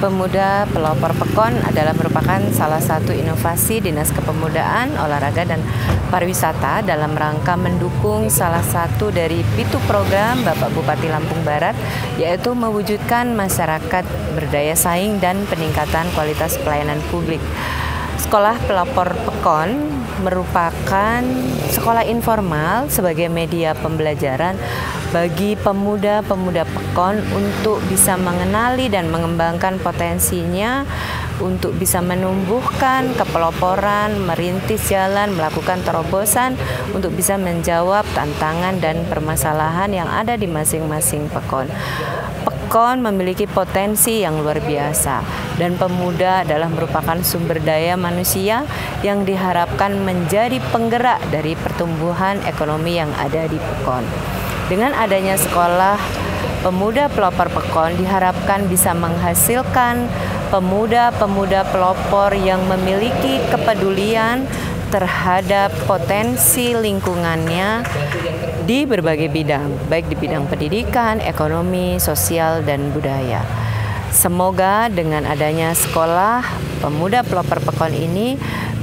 Pemuda Pelopor Pekon adalah merupakan salah satu inovasi Dinas Kepemudaan, Olahraga, dan Pariwisata dalam rangka mendukung salah satu dari pitu program Bapak Bupati Lampung Barat, yaitu mewujudkan masyarakat berdaya saing dan peningkatan kualitas pelayanan publik. Sekolah Pelopor Pekon merupakan sekolah informal sebagai media pembelajaran bagi pemuda-pemuda Pekon untuk bisa mengenali dan mengembangkan potensinya untuk bisa menumbuhkan kepeloporan, merintis jalan, melakukan terobosan untuk bisa menjawab tantangan dan permasalahan yang ada di masing-masing Pekon. Pekon memiliki potensi yang luar biasa dan pemuda adalah merupakan sumber daya manusia yang diharapkan menjadi penggerak dari pertumbuhan ekonomi yang ada di Pekon. Dengan adanya sekolah Pemuda Pelopor Pekon diharapkan bisa menghasilkan pemuda-pemuda pelopor yang memiliki kepedulian terhadap potensi lingkungannya di berbagai bidang, baik di bidang pendidikan, ekonomi, sosial, dan budaya. Semoga dengan adanya sekolah Pemuda Pelopor Pekon ini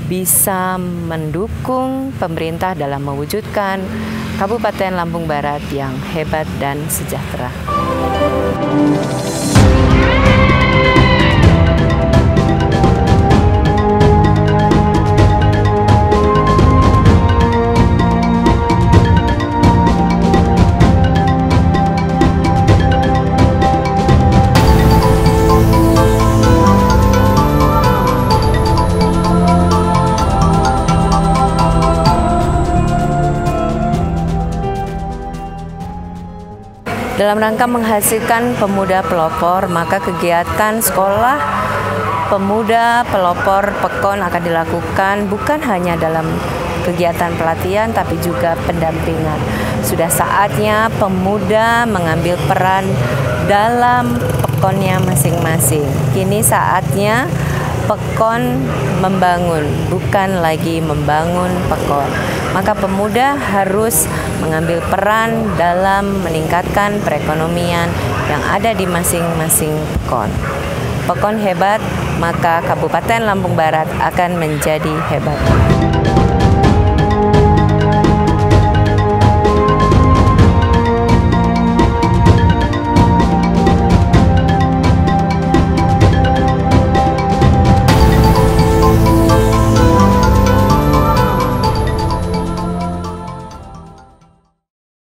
bisa mendukung pemerintah dalam mewujudkan Kabupaten Lampung Barat yang hebat dan sejahtera. Dalam rangka menghasilkan pemuda pelopor, maka kegiatan sekolah Pemuda Pelopor Pekon akan dilakukan bukan hanya dalam kegiatan pelatihan tapi juga pendampingan. Sudah saatnya pemuda mengambil peran dalam Pekonnya masing-masing. Kini saatnya Pekon membangun, bukan lagi membangun Pekon. Maka pemuda harus mengambil peran dalam meningkatkan perekonomian yang ada di masing-masing Pekon. Pekon hebat, maka Kabupaten Lampung Barat akan menjadi hebat.